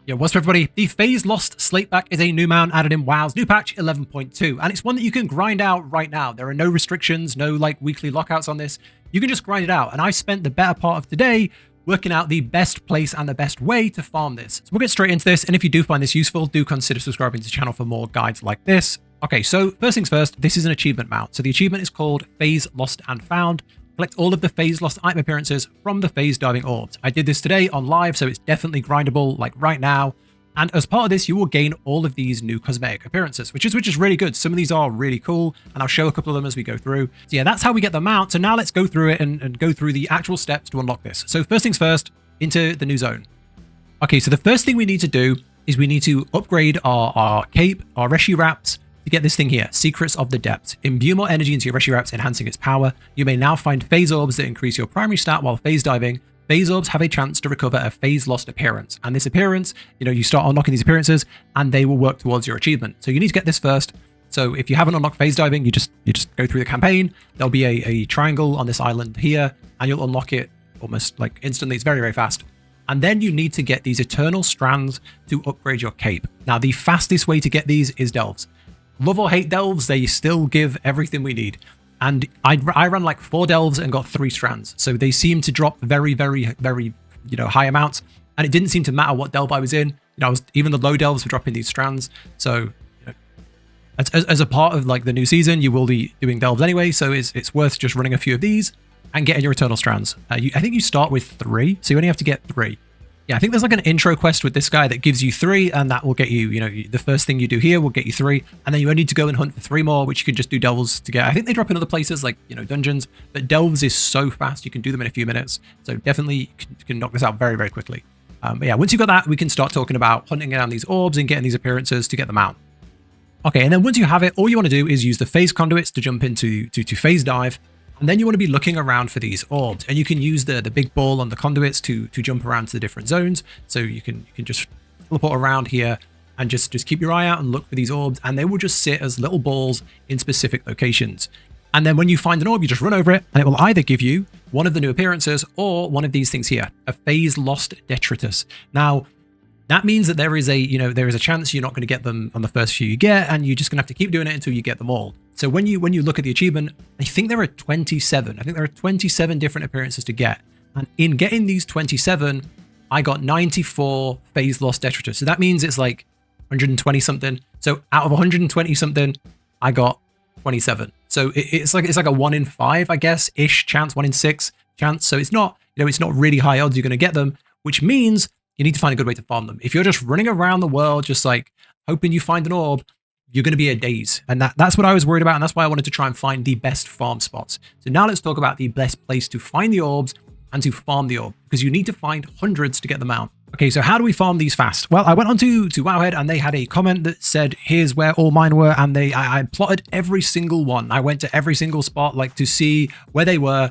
Yeah, what's up everybody? The Phase-Lost Slateback is a new mount added in WoW's new patch 11.2, and it's one that you can grind out right now. There are no restrictions, no like weekly lockouts on this. You can just grind it out, and I spent the better part of today working out the best place and the best way to farm this. So we'll get straight into this, and if you do find this useful, do consider subscribing to the channel for more guides like this. Okay, so first things first, this is an achievement mount. So the achievement is called Phase Lost and Found. Collect all of the Phase Lost item appearances from the Phase Diving Orbs. I did this today on live, so it's definitely grindable like right now. And as part of this, you will gain all of these new cosmetic appearances, which is really good. Some of these are really cool, and I'll show a couple of them as we go through. So yeah, that's how we get them out. So now let's go through it and go through the actual steps to unlock this. So first things first, into the new zone. Okay, so the first thing we need to do is we need to upgrade our cape, our Reshi wraps, to get this thing here, Secrets of the Depths. Imbue more energy into your Reshi wraps, enhancing its power. You may now find phase orbs that increase your primary stat while phase diving. Phase orbs have a chance to recover a phase lost appearance. And this appearance, you start unlocking these appearances and they will work towards your achievement. So you need to get this first. So if you haven't unlocked phase diving, you just go through the campaign. There'll be a triangle on this island here and you'll unlock it almost like instantly. It's very fast. And then you need to get these eternal strands to upgrade your cape. Now, the fastest way to get these is delves. Love or hate delves, they still give everything we need. And I ran like 4 delves and got 3 strands. So they seem to drop very high amounts. And it didn't seem to matter what delve I was in. Even the low delves were dropping these strands. So as a part of like the new season, you will be doing delves anyway. So it's worth just running a few of these and getting your eternal strands. I think you start with 3, so you only have to get 3. Yeah, I think there's like an intro quest with this guy that gives you 3, and that will get you, the first thing you do here will get you 3, and then you only need to go and hunt for 3 more, which you can just do delves to get. I think they drop in other places like, dungeons, but delves is so fast, you can do them in a few minutes. So definitely you can knock this out very quickly. But yeah, once you've got that, we can start talking about hunting down these orbs and getting these appearances to get them out. Okay, and then once you have it, all you want to do is use the phase conduits to jump into to phase dive. And then you want to be looking around for these orbs, and you can use the big ball on the conduits to jump around to the different zones. So you can just teleport around here and just keep your eye out and look for these orbs, and they will just sit as little balls in specific locations. And then when you find an orb, you just run over it, and it will either give you one of the new appearances or one of these things here, a Phase Lost Detritus. Now, that means that there is a chance you're not going to get them on the first few you get, and you're just going to have to keep doing it until you get them all. So when you look at the achievement, I think there are 27. I think there are 27 different appearances to get. And in getting these 27, I got 94 Phase Lost Detritus. So that means it's like 120 something. So out of 120 something, I got 27. So it's like a 1 in 5, I guess, ish chance, 1 in 6 chance. So it's not, it's not really high odds you're going to get them, which means you need to find a good way to farm them. If you're just running around the world, just like hoping you find an orb, you're going to be a daze. And that's what I was worried about. And that's why I wanted to try and find the best farm spots. So now let's talk about the best place to find the orbs and to farm the orb, because you need to find hundreds to get them out. Okay, so how do we farm these fast? Well, I went on to Wowhead and they had a comment that said, here's where all mine were. And I plotted every single one. I went to every single spot like to see where they were.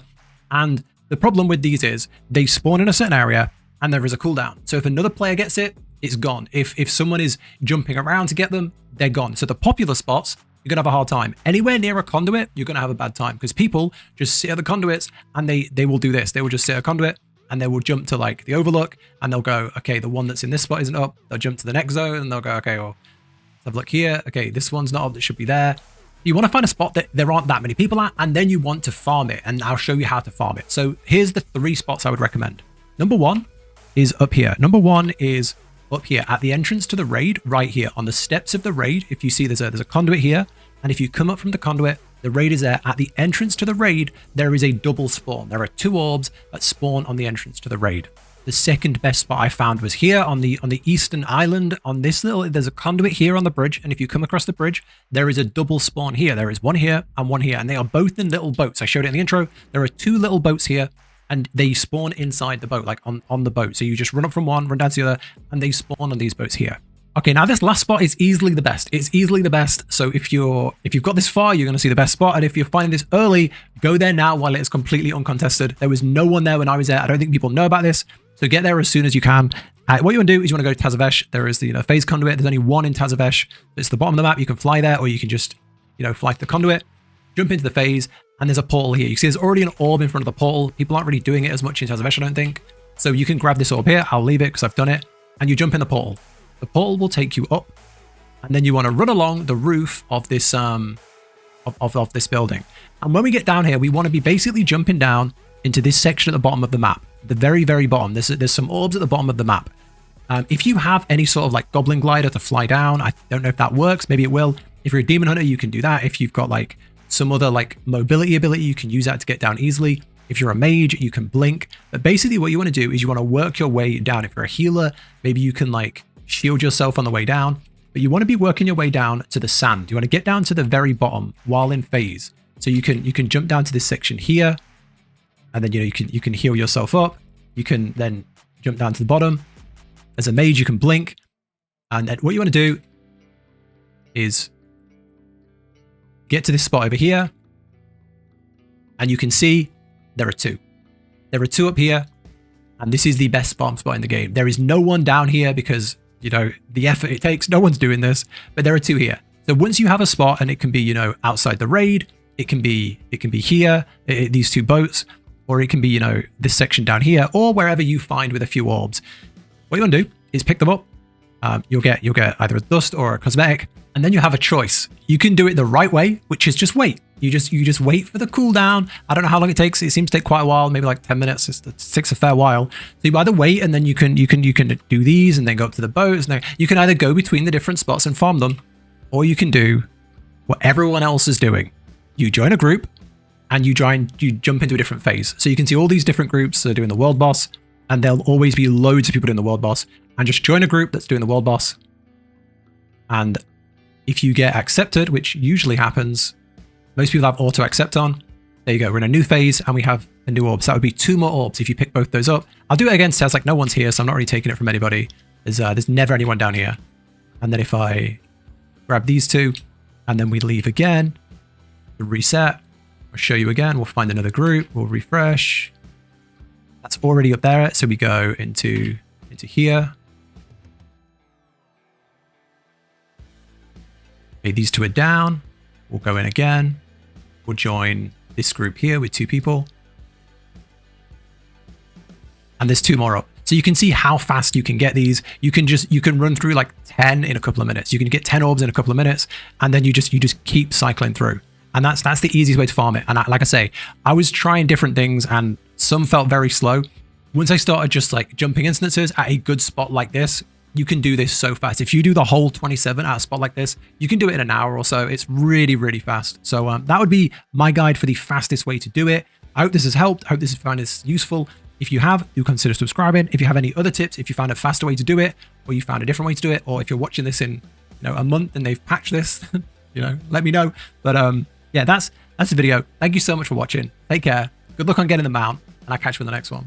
And the problem with these is they spawn in a certain area and there is a cooldown. So if another player gets it, it's gone. If someone is jumping around to get them, they're gone. So the popular spots, you're going to have a hard time. Anywhere near a conduit, you're going to have a bad time, because people just sit at the conduits and they will do this. They will just sit at a conduit and they will jump to like the overlook and they'll go, okay, the one that's in this spot isn't up. They'll jump to the next zone and they'll go, okay, well, let's have a look here. Okay, this one's not up. That should be there. You want to find a spot that there aren't that many people at, and then you want to farm it, and I'll show you how to farm it. So here's the 3 spots I would recommend. Number 1 is up here. Number 1 is up here at the entrance to the raid, right here on the steps of the raid. If you see there's a conduit here, and if you come up from the conduit, the raid is there. At the entrance to the raid, there is a double spawn. There are 2 orbs that spawn on the entrance to the raid. The second best spot I found was here on the eastern island. On this there's a conduit here on the bridge, and if you come across the bridge, there is a double spawn here. There is one here and one here, and they are both in little boats. I showed it in the intro. There are 2 little boats here, and they spawn inside the boat, like on the boat. So you just run up from one, run down to the other, and they spawn on these boats here. Okay, now this last spot is easily the best. It's easily the best. So if you've got this far, you're going to see the best spot. And if you're finding this early, go there now while it is completely uncontested. There was no one there when I was there. I don't think people know about this. So get there as soon as you can. What you want to do is you want to go to Tazavesh. There is the phase conduit. There's only one in Tazavesh. It's the bottom of the map. You can fly there, or you can just fly to the conduit, jump into the phase, and there's a portal here. You see there's already an orb in front of the portal. People aren't really doing it as much in Tazavesh, I don't think. So you can grab this orb here. I'll leave it because I've done it. and you jump in the portal. The portal will take you up, and then you want to run along the roof of this of this building. And when we get down here, we want to be basically jumping down into this section at the bottom of the map, the very, very bottom. There's some orbs at the bottom of the map. If you have any sort of like goblin glider to fly down, I don't know if that works. Maybe it will. If you're a demon hunter, you can do that. If you've got like some other like mobility ability, you can use that to get down easily. If you're a mage, you can blink. But basically what you want to do is you want to work your way down. If you're a healer, maybe you can like shield yourself on the way down. But you want to be working your way down to the sand. You want to get down to the very bottom while in phase. So you can jump down to this section here, and then you can heal yourself up. You can then jump down to the bottom. As a mage, you can blink. And then what you want to do is get to this spot over here, and you can see there are two. There are two up here, and this is the best spawn spot in the game. There is no one down here because, you know, the effort it takes, no one's doing this, but there are two here. So once you have a spot, and it can be, you know, outside the raid, it can be here, these two boats, or it can be, you know, this section down here, or wherever you find with a few orbs. What you want to do is pick them up. You'll get either a dust or a cosmetic, and then you have a choice. You can do it the right way, which is just wait. You just wait for the cooldown. I don't know how long it takes. It seems to take quite a while, maybe like 10 minutes. It takes a fair while. So you either wait, and then you can do these and then go up to the boats. And you can either go between the different spots and farm them, or you can do what everyone else is doing. You join a group, and you jump into a different phase. So you can see all these different groups that are doing the world boss, and there'll always be loads of people doing the world boss. And just join a group that's doing the world boss. And if you get accepted, which usually happens, most people have auto accept on. There you go. We're in a new phase, and we have a new orb. So that would be 2 more orbs if you pick both those up. I'll do it again. Sounds like no one's here, so I'm not really taking it from anybody. There's never anyone down here. And then if I grab these 2, and then we leave again, reset, I'll show you again. We'll find another group. We'll refresh. That's already up there. So we go into here. Okay, these 2 are down. We'll go in again. We'll join this group here with 2 people. And there's 2 more up. So you can see how fast you can get these. You can run through like 10 in a couple of minutes. You can get 10 orbs in a couple of minutes, and then you just keep cycling through. And that's the easiest way to farm it. And like I say, I was trying different things, and some felt very slow. Once I started just like jumping instances at a good spot like this, you can do this so fast. If you do the whole 27 at a spot like this, you can do it in an hour or so. It's really, really fast. So that would be my guide for the fastest way to do it. I hope this has helped. I hope this has found this useful. If you have, do consider subscribing. If you have any other tips, if you found a faster way to do it, or you found a different way to do it, or if you're watching this in, you know, a month and they've patched this, you know, let me know. But yeah, that's the video. Thank you so much for watching. Take care. Good luck on getting the mount, and I'll catch you in the next one.